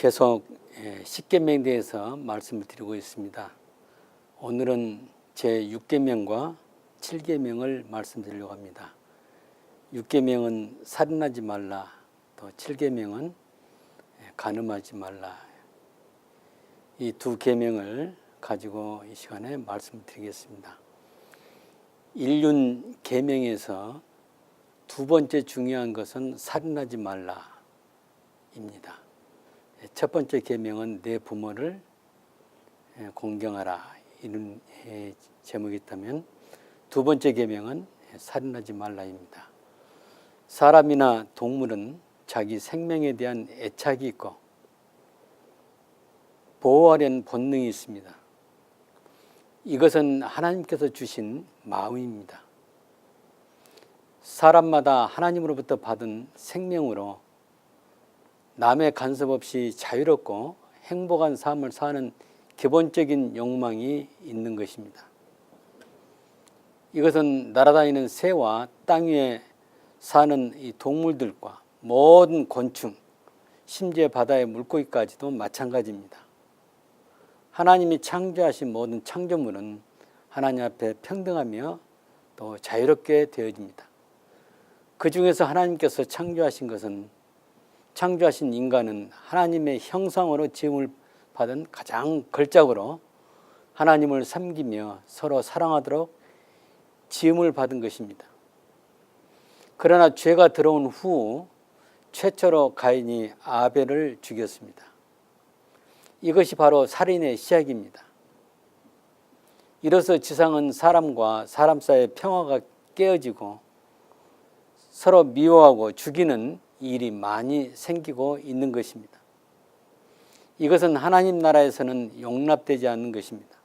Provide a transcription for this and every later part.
계속 십계명에 대해서 말씀을 드리고 있습니다. 오늘은 제 6계명과 7계명을 말씀드리려고 합니다. 6계명은 살인하지 말라, 또 7계명은 간음하지 말라. 이 두 계명을 가지고 이 시간에 말씀을 드리겠습니다. 일륜 계명에서 두 번째 중요한 것은 살인하지 말라입니다. 첫 번째 계명은 내 부모를 공경하라, 이런 제목이 있다면 두 번째 계명은 살인하지 말라입니다. 사람이나 동물은 자기 생명에 대한 애착이 있고 보호하려는 본능이 있습니다. 이것은 하나님께서 주신 마음입니다. 사람마다 하나님으로부터 받은 생명으로 남의 간섭 없이 자유롭고 행복한 삶을 사는 기본적인 욕망이 있는 것입니다. 이것은 날아다니는 새와 땅 위에 사는 이 동물들과 모든 곤충, 심지어 바다의 물고기까지도 마찬가지입니다. 하나님이 창조하신 모든 창조물은 하나님 앞에 평등하며 또 자유롭게 되어집니다. 그 중에서 하나님께서 창조하신 인간은 하나님의 형상으로 지음을 받은 가장 걸작으로 하나님을 섬기며 서로 사랑하도록 지음을 받은 것입니다. 그러나 죄가 들어온 후 최초로 가인이 아벨을 죽였습니다. 이것이 바로 살인의 시작입니다. 이로써 지상은 사람과 사람 사이의 평화가 깨어지고 서로 미워하고 죽이는 일이 많이 생기고 있는 것입니다. 이것은 하나님 나라에서는 용납되지 않는 것입니다.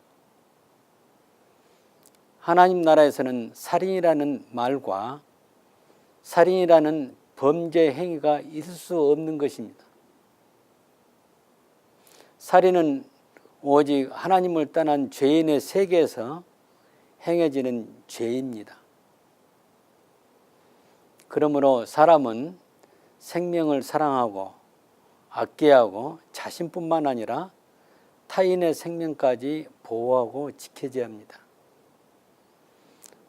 하나님 나라에서는 살인이라는 말과 살인이라는 범죄 행위가 있을 수 없는 것입니다. 살인은 오직 하나님을 떠난 죄인의 세계에서 행해지는 죄입니다. 그러므로 사람은 생명을 사랑하고 아껴야 하고 자신뿐만 아니라 타인의 생명까지 보호하고 지켜줘야 합니다.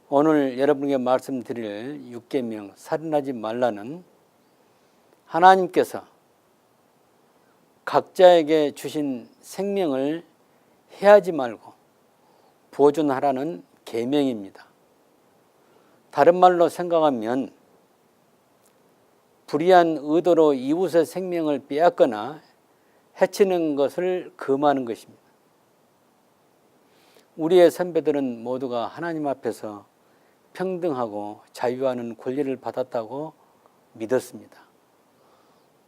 오늘 여러분에게 말씀드릴 6계명 살인하지 말라는 하나님께서 각자에게 주신 생명을 해하지 말고 보존하라는 계명입니다. 다른 말로 생각하면 불의한 의도로 이웃의 생명을 빼앗거나 해치는 것을 금하는 것입니다. 우리의 선배들은 모두가 하나님 앞에서 평등하고 자유하는 권리를 받았다고 믿었습니다.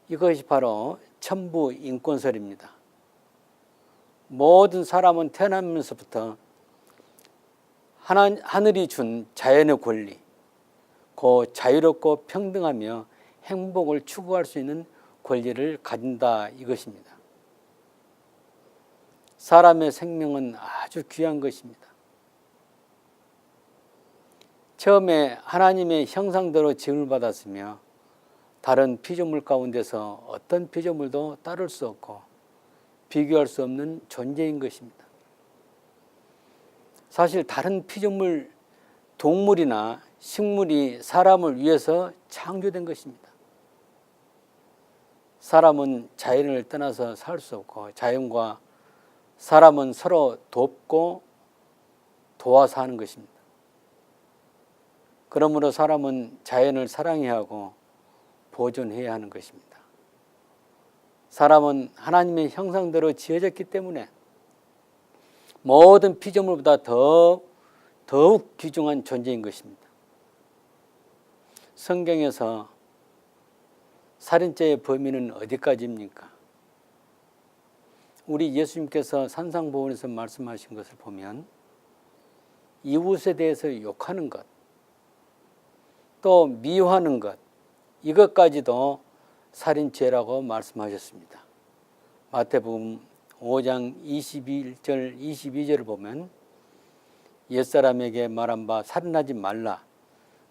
이것이 바로 천부 인권설입니다. 모든 사람은 태어나면서부터 하늘이 준 자연의 권리, 그 자유롭고 평등하며 행복을 추구할 수 있는 권리를 가진다, 이것입니다. 사람의 생명은 아주 귀한 것입니다. 처음에 하나님의 형상대로 지음을 받았으며 다른 피조물 가운데서 어떤 피조물도 따를 수 없고 비교할 수 없는 존재인 것입니다. 사실 다른 피조물, 동물이나 식물이 사람을 위해서 창조된 것입니다. 사람은 자연을 떠나서 살 수 없고 자연과 사람은 서로 돕고 도와서 하는 것입니다. 그러므로 사람은 자연을 사랑해야 하고 보존해야 하는 것입니다. 사람은 하나님의 형상대로 지어졌기 때문에 모든 피조물보다 더욱 귀중한 존재인 것입니다. 성경에서 살인죄의 범위는 어디까지입니까? 우리 예수님께서 산상보훈에서 말씀하신 것을 보면 이웃에 대해서 욕하는 것, 또 미워하는 것, 이것까지도 살인죄라고 말씀하셨습니다. 마태복음 5장 21절 22절을 보면 옛사람에게 말한 바 살인하지 말라,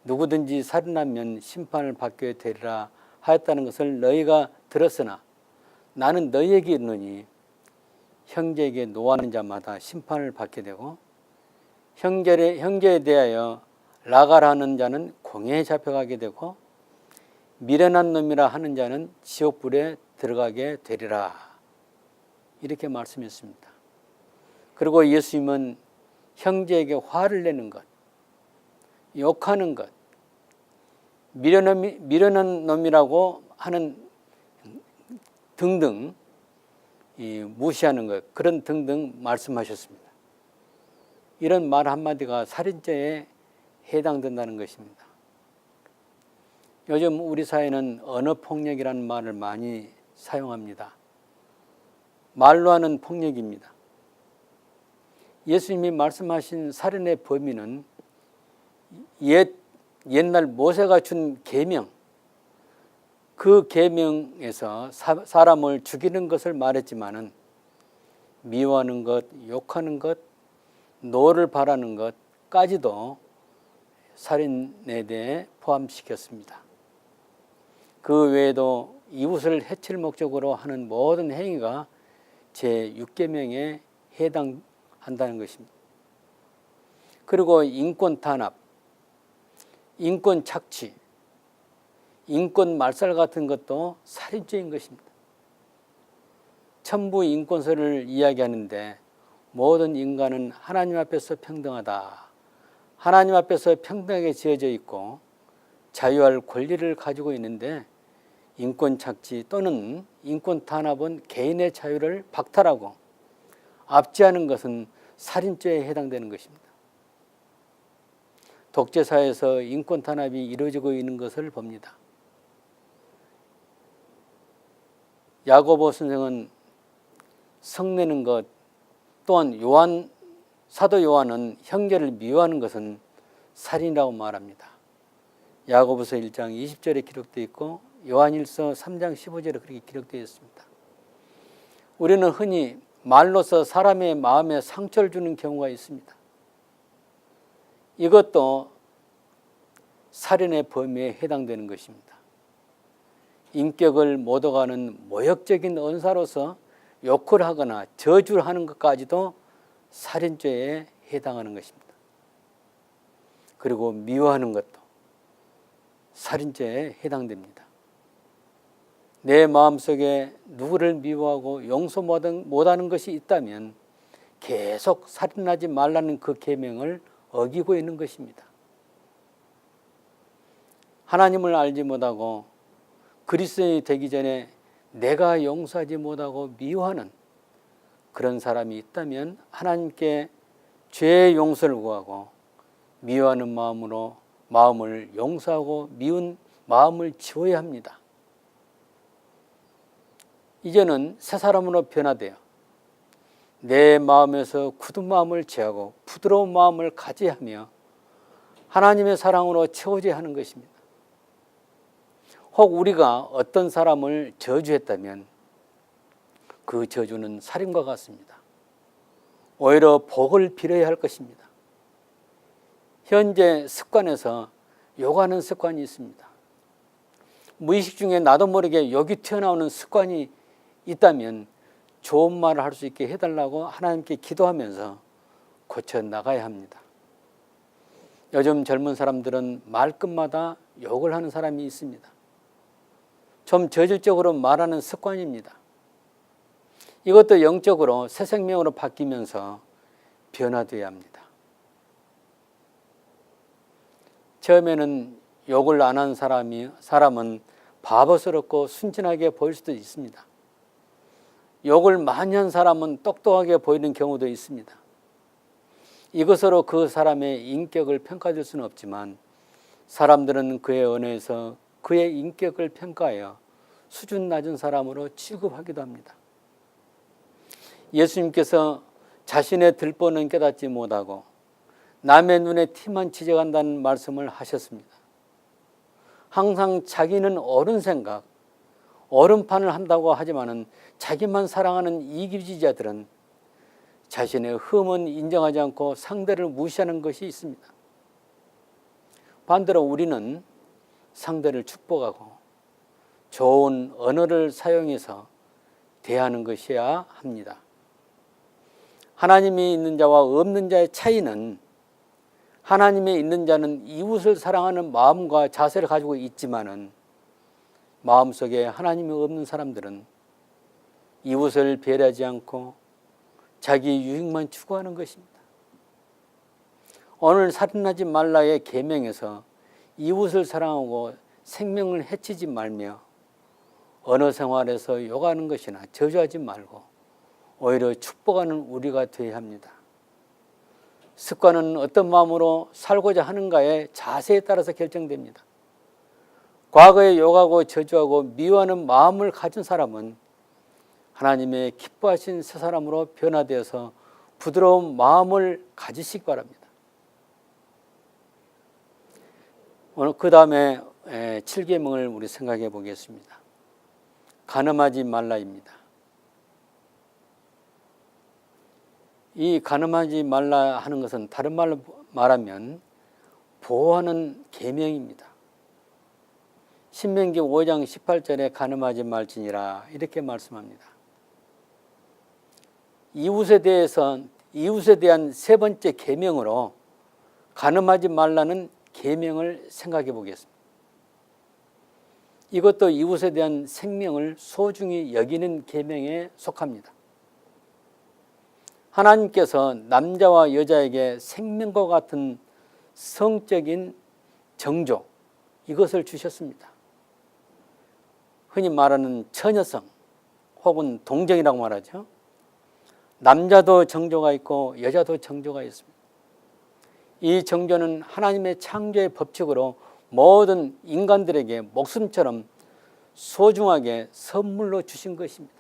누구든지 살인하면 심판을 받게 되리라 하였다는 것을 너희가 들었으나 나는 너희에게 이르노니 형제에게 노하는 자마다 심판을 받게 되고 형제에 대하여 라갈하는 자는 공회에 잡혀가게 되고 미련한 놈이라 하는 자는 지옥불에 들어가게 되리라. 이렇게 말씀했습니다. 그리고 예수님은 형제에게 화를 내는 것, 욕하는 것, 미련한 놈이라고 하는 등등 무시하는 것, 그런 등등 말씀하셨습니다. 이런 말 한마디가 살인죄에 해당된다는 것입니다. 요즘 우리 사회는 언어폭력이라는 말을 많이 사용합니다. 말로 하는 폭력입니다. 예수님이 말씀하신 살인의 범위는 옛날 모세가 준 계명, 그 계명에서 사람을 죽이는 것을 말했지만은 미워하는 것, 욕하는 것, 노를 바라는 것까지도 살인에 대해 포함시켰습니다. 그 외에도 이웃을 해칠 목적으로 하는 모든 행위가 제6계명에 해당한다는 것입니다. 그리고 인권 탄압, 인권 착취, 인권 말살 같은 것도 살인죄인 것입니다. 천부 인권서를 이야기하는데 모든 인간은 하나님 앞에서 평등하다. 하나님 앞에서 평등하게 지어져 있고 자유할 권리를 가지고 있는데 인권 착취 또는 인권 탄압은 개인의 자유를 박탈하고 압제하는 것은 살인죄에 해당되는 것입니다. 독재사회에서 인권 탄압이 이루어지고 있는 것을 봅니다. 야고보 선생은 성내는 것 또한 사도 요한은 형제를 미워하는 것은 살인이라고 말합니다. 야고보서 1장 20절에 기록되어 있고 요한일서 3장 15절에 그렇게 기록되어 있습니다. 우리는 흔히 말로서 사람의 마음에 상처를 주는 경우가 있습니다. 이것도 살인의 범위에 해당되는 것입니다. 인격을 못 얻어가는 모욕적인 언사로서 욕을 하거나 저주를 하는 것까지도 살인죄에 해당하는 것입니다. 그리고 미워하는 것도 살인죄에 해당됩니다. 내 마음속에 누구를 미워하고 용서 못하는 것이 있다면 계속 살인하지 말라는 그 계명을 어기고 있는 것입니다. 하나님을 알지 못하고 그리스도인이 되기 전에 내가 용서하지 못하고 미워하는 그런 사람이 있다면 하나님께 죄의 용서를 구하고 미워하는 마음으로 마음을 용서하고 미운 마음을 지워야 합니다. 이제는 새 사람으로 변화되어 내 마음에서 굳은 마음을 제하고 부드러운 마음을 가져야 하며 하나님의 사랑으로 채워져야 하는 것입니다. 혹 우리가 어떤 사람을 저주했다면 그 저주는 살인과 같습니다. 오히려 복을 빌어야 할 것입니다. 현재 습관에서 욕하는 습관이 있습니다. 무의식 중에 나도 모르게 욕이 튀어나오는 습관이 있다면 좋은 말을 할 수 있게 해달라고 하나님께 기도하면서 고쳐나가야 합니다. 요즘 젊은 사람들은 말끝마다 욕을 하는 사람이 있습니다. 좀 저질적으로 말하는 습관입니다. 이것도 영적으로 새 생명으로 바뀌면서 변화되어야 합니다. 처음에는 욕을 안 한 사람은 바보스럽고 순진하게 보일 수도 있습니다. 욕을 많이 한 사람은 똑똑하게 보이는 경우도 있습니다. 이것으로 그 사람의 인격을 평가할 수는 없지만 사람들은 그의 언어에서 그의 인격을 평가하여 수준 낮은 사람으로 취급하기도 합니다. 예수님께서 자신의 들보는 깨닫지 못하고 남의 눈에 티만 지적한다는 말씀을 하셨습니다. 항상 자기는 옳은 생각, 옳은 판을 한다고 하지만은 자기만 사랑하는 이기주의자들은 자신의 흠은 인정하지 않고 상대를 무시하는 것이 있습니다. 반대로 우리는 상대를 축복하고 좋은 언어를 사용해서 대하는 것이어야 합니다. 하나님이 있는 자와 없는 자의 차이는 하나님에 있는 자는 이웃을 사랑하는 마음과 자세를 가지고 있지만은 마음속에 하나님이 없는 사람들은 이웃을 배려하지 않고 자기 유익만 추구하는 것입니다. 오늘 살인하지 말라의 계명에서 이웃을 사랑하고 생명을 해치지 말며 언어 생활에서 욕하는 것이나 저주하지 말고 오히려 축복하는 우리가 되어야 합니다. 습관은 어떤 마음으로 살고자 하는가의 자세에 따라서 결정됩니다. 과거에 욕하고 저주하고 미워하는 마음을 가진 사람은 하나님의 기뻐하신 새 사람으로 변화되어서 부드러운 마음을 가지시기 바랍니다. 오늘 그 다음에 7계명을 우리 생각해 보겠습니다. 간음하지 말라입니다. 이 간음하지 말라 하는 것은 다른 말로 말하면 보호하는 계명입니다. 신명기 5장 18절에 간음하지 말지니라 이렇게 말씀합니다. 이웃에 대한 세 번째 계명으로 간음하지 말라는 계명을 생각해 보겠습니다. 이것도 이웃에 대한 생명을 소중히 여기는 계명에 속합니다. 하나님께서 남자와 여자에게 생명과 같은 성적인 정조 이것을 주셨습니다. 흔히 말하는 처녀성 혹은 동정이라고 말하죠. 남자도 정조가 있고 여자도 정조가 있습니다. 이 정조는 하나님의 창조의 법칙으로 모든 인간들에게 목숨처럼 소중하게 선물로 주신 것입니다.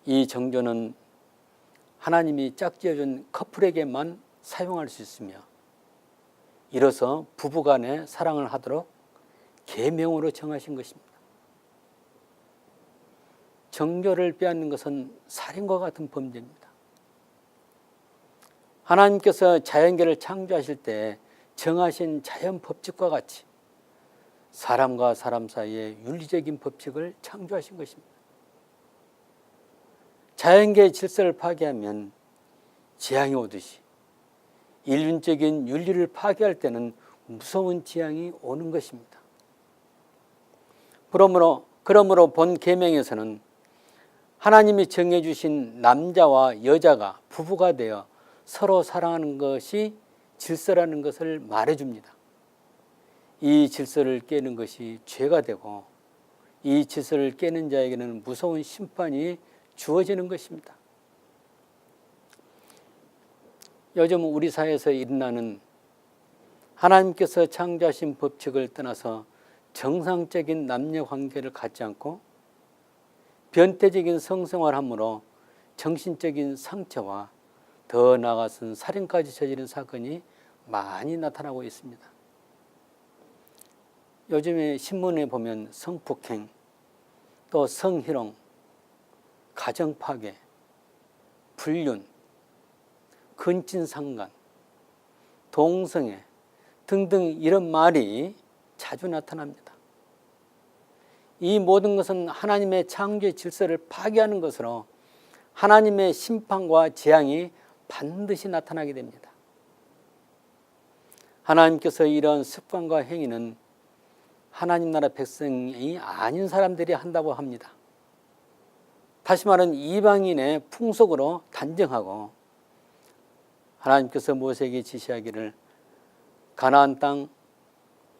이 정조는 하나님이 짝지어준 커플에게만 사용할 수 있으며 이로써 부부간에 사랑을 하도록 계명으로 정하신 것입니다. 정조를 빼앗는 것은 살인과 같은 범죄입니다. 하나님께서 자연계를 창조하실 때 정하신 자연 법칙과 같이 사람과 사람 사이의 윤리적인 법칙을 창조하신 것입니다. 자연계의 질서를 파괴하면 재앙이 오듯이 인륜적인 윤리를 파괴할 때는 무서운 재앙이 오는 것입니다. 그러므로 본 계명에서는 하나님이 정해주신 남자와 여자가 부부가 되어 서로 사랑하는 것이 질서라는 것을 말해줍니다. 이 질서를 깨는 것이 죄가 되고 이 질서를 깨는 자에게는 무서운 심판이 주어지는 것입니다. 요즘 우리 사회에서 일어나는 하나님께서 창조하신 법칙을 떠나서 정상적인 남녀 관계를 갖지 않고 변태적인 성생활함으로 정신적인 상처와 더 나아가서는 살인까지 저지른 사건이 많이 나타나고 있습니다. 요즘에 신문에 보면 성폭행, 또 성희롱, 가정파괴, 불륜, 근친상간, 동성애 등등 이런 말이 자주 나타납니다. 이 모든 것은 하나님의 창조의 질서를 파괴하는 것으로 하나님의 심판과 재앙이 반드시 나타나게 됩니다. 하나님께서 이런 습관과 행위는 하나님 나라 백성이 아닌 사람들이 한다고 합니다. 다시 말하면 이방인의 풍속으로 단정하고 하나님께서 모세에게 지시하기를 가나안 땅,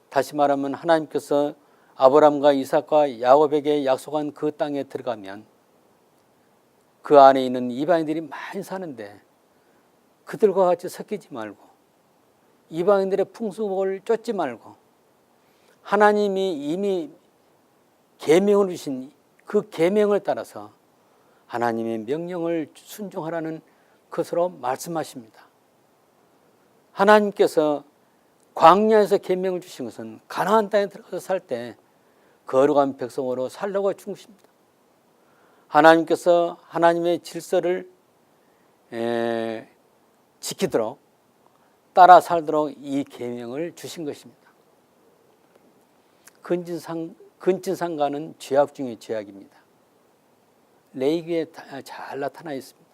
다시 말하면 하나님께서 아브라함과 이삭과 야곱에게 약속한 그 땅에 들어가면 그 안에 있는 이방인들이 많이 사는데 그들과 같이 섞이지 말고 이방인들의 풍속을 쫓지 말고 하나님이 이미 계명을 주신 그 계명을 따라서 하나님의 명령을 순종하라는 것으로 말씀하십니다. 하나님께서 광야에서 계명을 주신 것은 가나안 땅에 들어가서 살 때 거룩한 백성으로 살라고 준 것입니다. 하나님께서 하나님의 질서를 지키도록 따라 살도록 이 계명을 주신 것입니다. 근친상간은 죄악 중의 죄악입니다. 레위기에 잘 나타나 있습니다.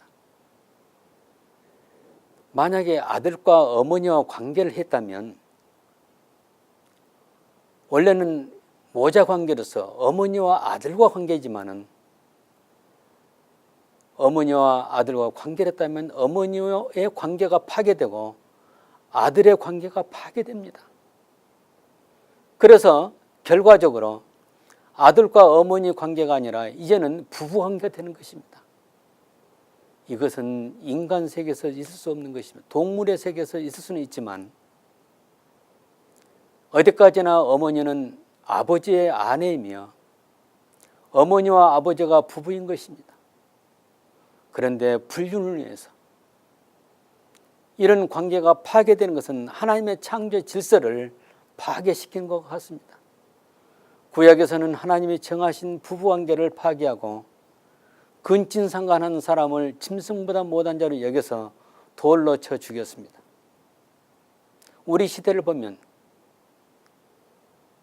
만약에 아들과 어머니와 관계를 했다면 원래는 모자 관계로서 어머니와 아들과 관계지만은 어머니와 아들과 관계를 했다면 어머니의 관계가 파괴되고 아들의 관계가 파괴됩니다. 그래서 결과적으로 아들과 어머니 관계가 아니라 이제는 부부 관계가 되는 것입니다. 이것은 인간 세계에서 있을 수 없는 것입니다. 동물의 세계에서 있을 수는 있지만 어디까지나 어머니는 아버지의 아내이며 어머니와 아버지가 부부인 것입니다. 그런데 불륜을 위해서 이런 관계가 파괴되는 것은 하나님의 창조의 질서를 파괴시킨 것 같습니다. 구약에서는 하나님이 정하신 부부관계를 파괴하고 근친상간하는 사람을 짐승보다 못한 자로 여겨서 돌로 쳐 죽였습니다. 우리 시대를 보면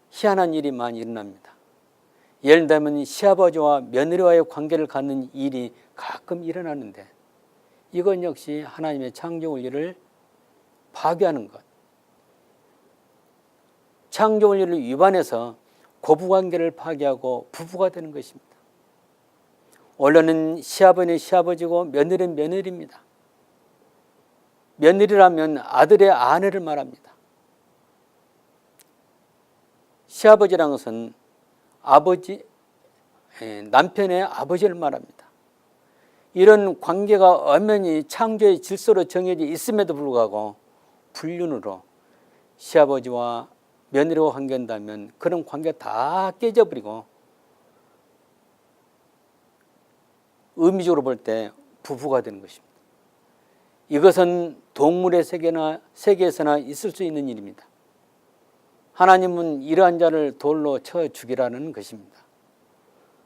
희한한 일이 많이 일어납니다. 예를 들면 시아버지와 며느리와의 관계를 갖는 일이 가끔 일어나는데 이건 역시 하나님의 창조 원리를 파괴하는 것, 창조 원리를 위반해서 고부관계를 파괴하고 부부가 되는 것입니다. 원래는 시아버지는 시아버지고 며느리는 며느리입니다. 며느리라면 아들의 아내를 말합니다. 시아버지라는 것은 남편의 아버지를 말합니다. 이런 관계가 엄연히 창조의 질서로 정해져 있음에도 불구하고 불륜으로 시아버지와 며느리와 관계한다면 그런 관계가 다 깨져버리고 의미적으로 볼 때 부부가 되는 것입니다. 이것은 동물의 세계에서나 있을 수 있는 일입니다. 하나님은 이러한 자를 돌로 쳐 죽이라는 것입니다.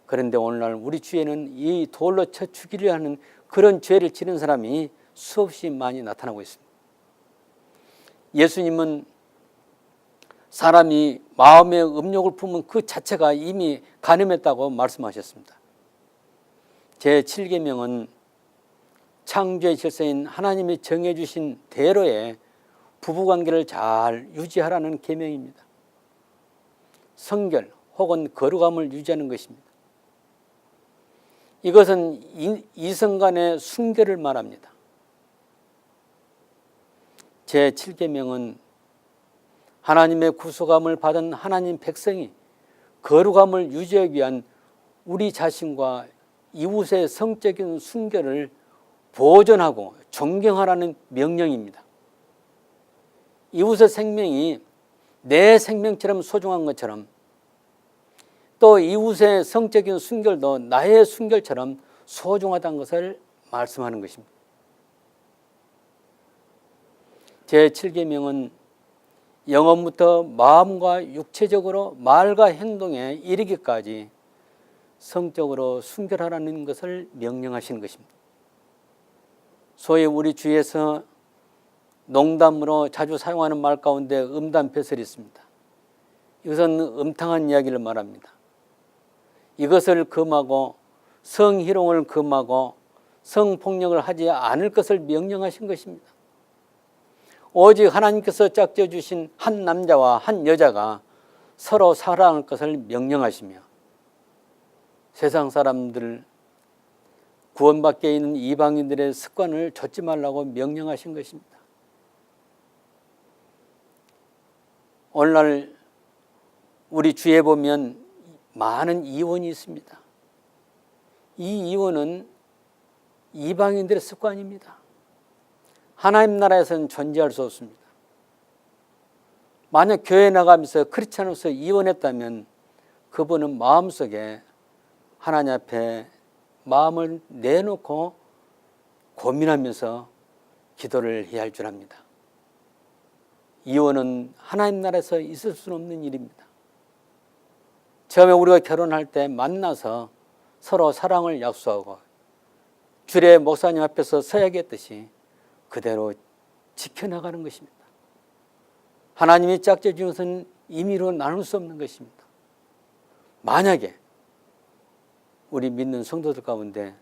그런데 오늘날 우리 주위에는 이 돌로 쳐 죽이려 하는 그런 죄를 지는 사람이 수없이 많이 나타나고 있습니다. 예수님은 사람이 마음의 음욕을 품은 그 자체가 이미 간음했다고 말씀하셨습니다. 제7계명은 창조의 질서인 하나님이 정해주신 대로의 부부관계를 잘 유지하라는 계명입니다. 성결 혹은 거룩함을 유지하는 것입니다. 이것은 이성 간의 순결을 말합니다. 제7계명은 하나님의 구속함을 받은 하나님 백성이 거룩함을 유지하기 위한 우리 자신과 이웃의 성적인 순결을 보존하고 존경하라는 명령입니다. 이웃의 생명이 내 생명처럼 소중한 것처럼 또 이웃의 성적인 순결도 나의 순결처럼 소중하다는 것을 말씀하는 것입니다. 제7계명은 영혼부터 마음과 육체적으로 말과 행동에 이르기까지 성적으로 순결하라는 것을 명령하시는 것입니다. 소위 우리 주위에서 농담으로 자주 사용하는 말 가운데 음담패설이 있습니다. 이것은 음탕한 이야기를 말합니다. 이것을 금하고 성희롱을 금하고 성폭력을 하지 않을 것을 명령하신 것입니다. 오직 하나님께서 짝져 주신 한 남자와 한 여자가 서로 사랑할 것을 명령하시며 세상 사람들 구원받게 있는 이방인들의 습관을 좇지 말라고 명령하신 것입니다. 오늘날 우리 주위에 보면 많은 이혼이 있습니다. 이 이혼은 이방인들의 습관입니다. 하나님 나라에서는 존재할 수 없습니다. 만약 교회 나가면서 크리스찬으로서 이혼했다면 그분은 마음속에 하나님 앞에 마음을 내놓고 고민하면서 기도를 해야 할 줄 압니다. 이혼은 하나님 나라에서 있을 수는 없는 일입니다. 처음에 우리가 결혼할 때 만나서 서로 사랑을 약속하고 주례 목사님 앞에서 서야겠듯이 그대로 지켜나가는 것입니다. 하나님이 짝져 주신 것은 임의로 나눌 수 없는 것입니다. 만약에 우리 믿는 성도들 가운데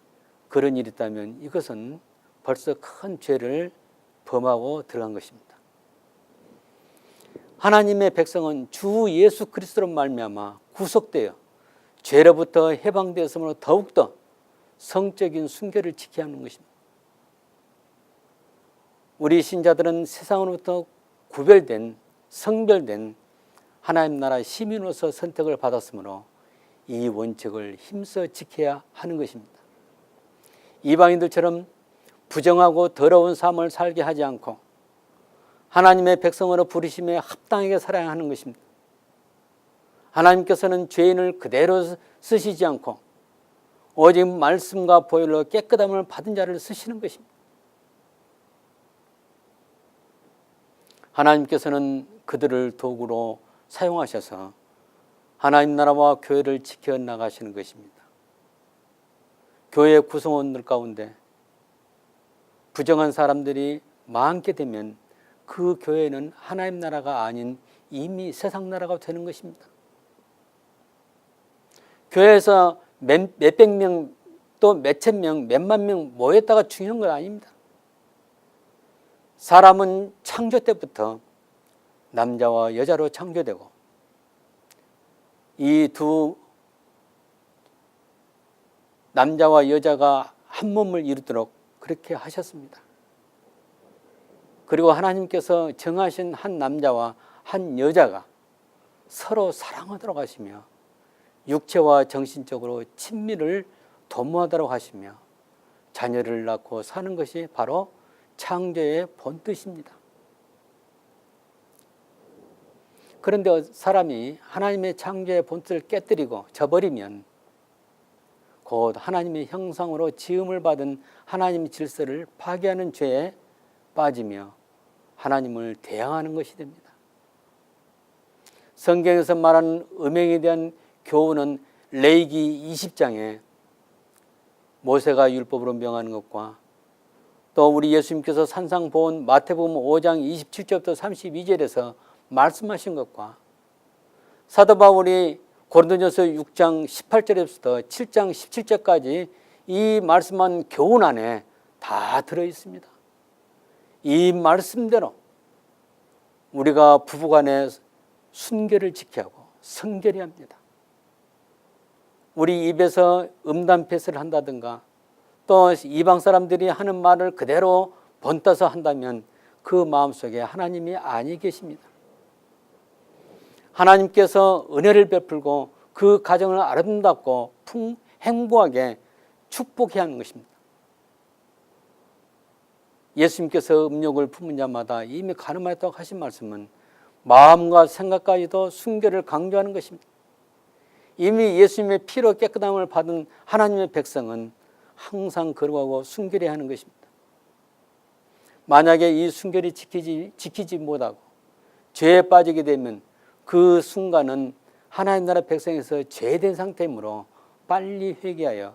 그런 일이 있다면 이것은 벌써 큰 죄를 범하고 들어간 것입니다. 하나님의 백성은 주 예수 그리스도로 말미암아 구속되어 죄로부터 해방되었으므로 더욱더 성적인 순결을 지켜야 하는 것입니다. 우리 신자들은 세상으로부터 구별된 성별된 하나님 나라 시민으로서 선택을 받았으므로 이 원칙을 힘써 지켜야 하는 것입니다. 이방인들처럼 부정하고 더러운 삶을 살게 하지 않고 하나님의 백성으로 부르심에 합당하게 살아야 하는 것입니다. 하나님께서는 죄인을 그대로 쓰시지 않고 오직 말씀과 보혈로 깨끗함을 받은 자를 쓰시는 것입니다. 하나님께서는 그들을 도구로 사용하셔서 하나님 나라와 교회를 지켜나가시는 것입니다. 교회 구성원들 가운데 부정한 사람들이 많게 되면 그 교회는 하나님 나라가 아닌 이미 세상 나라가 되는 것입니다. 교회에서 몇백 명 또 몇천 명, 몇만 명 모였다가 중요한 건 아닙니다. 사람은 창조 때부터 남자와 여자로 창조되고 이 두 남자와 여자가 한 몸을 이루도록 그렇게 하셨습니다. 그리고 하나님께서 정하신 한 남자와 한 여자가 서로 사랑하도록 하시며 육체와 정신적으로 친밀을 도모하도록 하시며 자녀를 낳고 사는 것이 바로 창조의 본뜻입니다. 그런데 사람이 하나님의 창조의 본뜻을 깨뜨리고 저버리면 곧 하나님의 형상으로 지음을 받은 하나님의 질서를 파괴하는 죄에 빠지며 하나님을 대항하는 것이 됩니다. 성경에서 말하는 음행에 대한 교훈은 레위기 20장에 모세가 율법으로 명하는 것과 또 우리 예수님께서 산상 보온 마태복음 5장 27절부터 32절에서 말씀하신 것과 사도 바울이 고린도전서 6장 18절에서부터 7장 17절까지 이 말씀한 교훈 안에 다 들어 있습니다. 이 말씀대로 우리가 부부간에 순결을 지켜야 하고 성결해야 합니다. 우리 입에서 음담패스를 한다든가 또 이방 사람들이 하는 말을 그대로 본따서 한다면 그 마음속에 하나님이 아니 계십니다. 하나님께서 은혜를 베풀고 그 가정을 아름답고 행복하게 축복해야 하는 것입니다. 예수님께서 음욕을 품은 자마다 이미 가늠하였다고 하신 말씀은 마음과 생각까지도 순결을 강조하는 것입니다. 이미 예수님의 피로 깨끗함을 받은 하나님의 백성은 항상 거룩하고 순결해야 하는 것입니다. 만약에 이 순결이 지키지 못하고 죄에 빠지게 되면 그 순간은 하나님 나라 백성에서 죄된 상태이므로 빨리 회개하여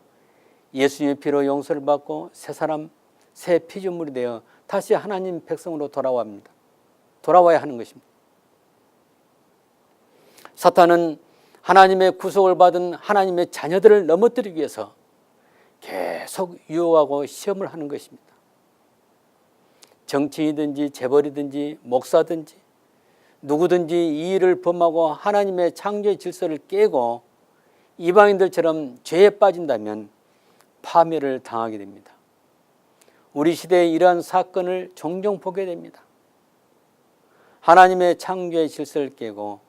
예수님의 피로 용서를 받고 새 사람, 새 피조물이 되어 다시 하나님 백성으로 돌아와야 하는 것입니다. 사탄은 하나님의 구속을 받은 하나님의 자녀들을 넘어뜨리기 위해서 계속 유혹하고 시험을 하는 것입니다. 정치인이든지 재벌이든지 목사든지 누구든지 이 일을 범하고 하나님의 창조의 질서를 깨고 이방인들처럼 죄에 빠진다면 파멸을 당하게 됩니다. 우리 시대에 이러한 사건을 종종 보게 됩니다. 하나님의 창조의 질서를 깨고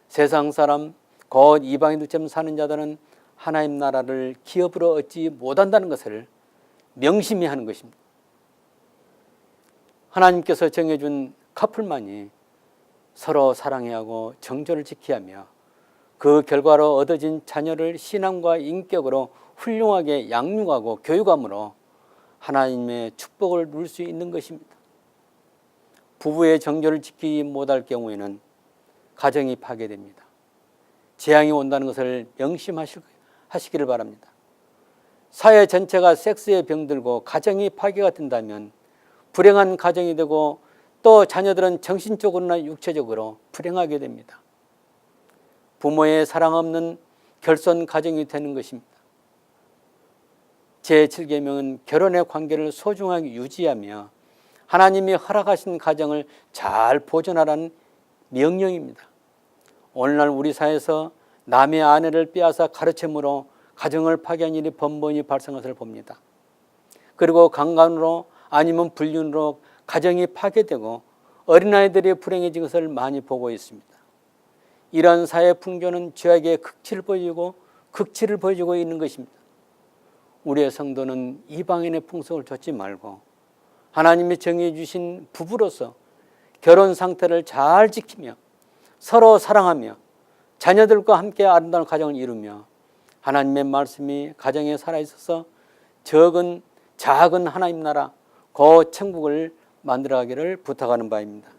세상 사람 곧 이방인들처럼 사는 자들은 하나님 나라를 기업으로 얻지 못한다는 것을 명심히 하는 것입니다. 하나님께서 정해준 커플만이 서로 사랑해야 하고 정조를 지켜야 하며 그 결과로 얻어진 자녀를 신앙과 인격으로 훌륭하게 양육하고 교육함으로 하나님의 축복을 누릴 수 있는 것입니다. 부부의 정조를 지키지 못할 경우에는 가정이 파괴됩니다. 재앙이 온다는 것을 명심하시기를 바랍니다. 사회 전체가 섹스에 병들고 가정이 파괴가 된다면 불행한 가정이 되고 또 자녀들은 정신적으로나 육체적으로 불행하게 됩니다. 부모의 사랑 없는 결손 가정이 되는 것입니다. 제7계명은 결혼의 관계를 소중하게 유지하며 하나님이 허락하신 가정을 잘 보존하라는 명령입니다. 오늘날 우리 사회에서 남의 아내를 빼앗아 가르침으로 가정을 파괴한 일이 번번이 발생한 것을 봅니다. 그리고 강간으로 아니면 불륜으로 가정이 파괴되고 어린아이들이 불행해진 것을 많이 보고 있습니다. 이러한 사회 풍조는 죄악의 극치를 보여주고 있는 것입니다. 우리의 성도는 이방인의 풍속을 좇지 말고 하나님이 정해 주신 부부로서 결혼 상태를 잘 지키며 서로 사랑하며 자녀들과 함께 아름다운 가정을 이루며 하나님의 말씀이 가정에 살아있어서 작은 하나님 나라 그 천국을 만들어가기를 부탁하는 바입니다.